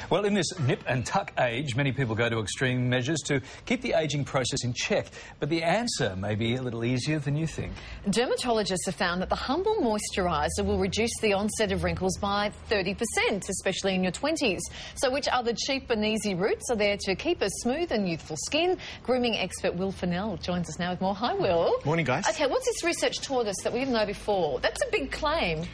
Well, in this nip and tuck age, many people go to extreme measures to keep the ageing process in check. But the answer may be a little easier than you think. Dermatologists have found that the Humble moisturiser will reduce the onset of wrinkles by 30%, especially in your 20s. So which other cheap and easy routes are there to keep a smooth and youthful skin? Grooming expert Will FENNELL joins us now with more. Hi, Will. Morning, guys. OK, what's this research taught us that we didn't know before? That's a big claim.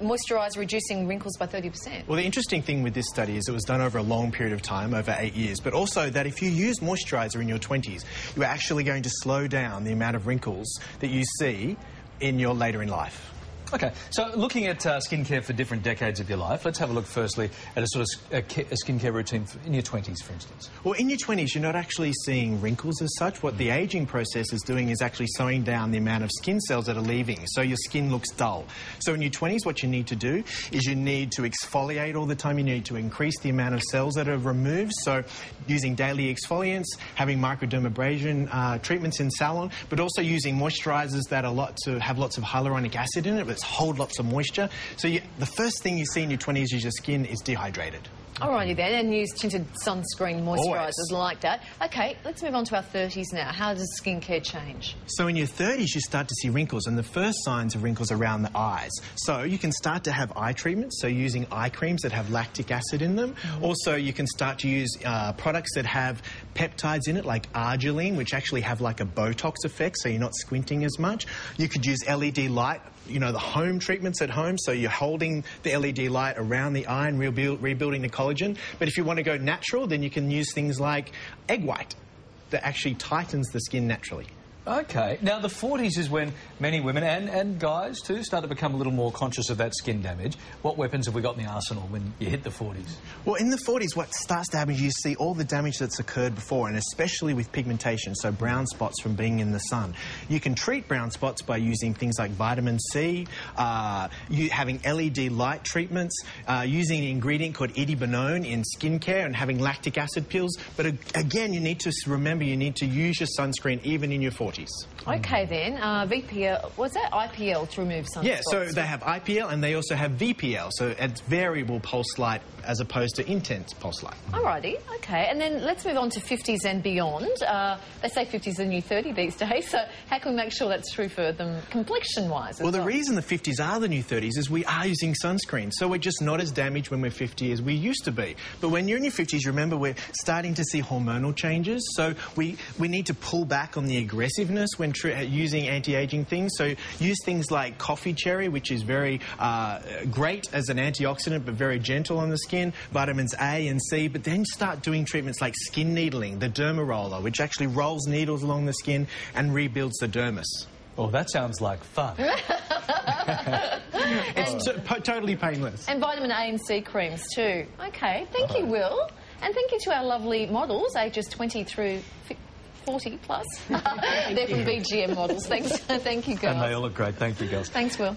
Moisturiser reducing wrinkles by 30%. Well, the interesting thing with this study is it was done over a long period of time, over 8 years, but also that if you use moisturiser in your 20s, you're actually going to slow down the amount of wrinkles that you see in your later in life. OK, so looking at skincare for different decades of your life, let's have a look firstly at a sort of a skincare routine in your 20s, for instance. Well, in your 20s, you're not actually seeing wrinkles as such. What the ageing process is doing is actually slowing down the amount of skin cells that are leaving, so your skin looks dull. So in your 20s, what you need to do is you need to exfoliate all the time. You need to increase the amount of cells that are removed, so using daily exfoliants, having microdermabrasion treatments in salon, but also using moisturisers that are have lots of hyaluronic acid in it, but hold lots of moisture. So the first thing you see in your 20s is your skin is dehydrated. Alrighty then, and use tinted sunscreen moisturisers like that. OK, let's move on to our 30s now. How does skincare change? So in your 30s, you start to see wrinkles, and the first signs of wrinkles are around the eyes. So you can start to have eye treatments, so using eye creams that have lactic acid in them. Also, you can start to use products that have peptides in it, like arginine, which actually have like a Botox effect, so you're not squinting as much. You could use LED light, you know, the home treatments at home, so you're holding the LED light around the eye and rebuilding the collagen. But if you want to go natural, then you can use things like egg white that actually tightens the skin naturally. OK. Now, the 40s is when many women, and guys too, start to become a little more conscious of that skin damage. What weapons have we got in the arsenal when you hit the 40s? Well, in the 40s, what starts to happen is you see all the damage that's occurred before, and especially with pigmentation, so brown spots from being in the sun. You can treat brown spots by using things like vitamin C, having LED light treatments, using an ingredient called idibinone in skincare, and having lactic acid pills. But again, you need to remember you need to use your sunscreen even in your 40s. OK then, VPL, was that IPL to remove sunspots? Yeah, so they have IPL and they also have VPL, so it's variable pulse light as opposed to intense pulse light. Alrighty, OK, and then let's move on to 50s and beyond. They say 50s are the new 30 these days, so how can we make sure that's true for them complexion-wise? Well, the reason the 50s are the new 30s is we are using sunscreen, so we're just not as damaged when we're 50 as we used to be. But when you're in your 50s, remember, we're starting to see hormonal changes, so we need to pull back on the aggressiveness when using anti-aging things. So use things like coffee cherry, which is very great as an antioxidant, but very gentle on the skin, vitamins A and C, but then start doing treatments like skin needling, the derma roller, which actually rolls needles along the skin and rebuilds the dermis. Oh, that sounds like fun. It's totally painless. And vitamin A and C creams too. OK, thank you, Will. And thank you to our lovely models, ages 20 through 40 plus. They're from BGM models. Thanks. Thank you, girls. And they all look great. Thank you, girls. Thanks, Will.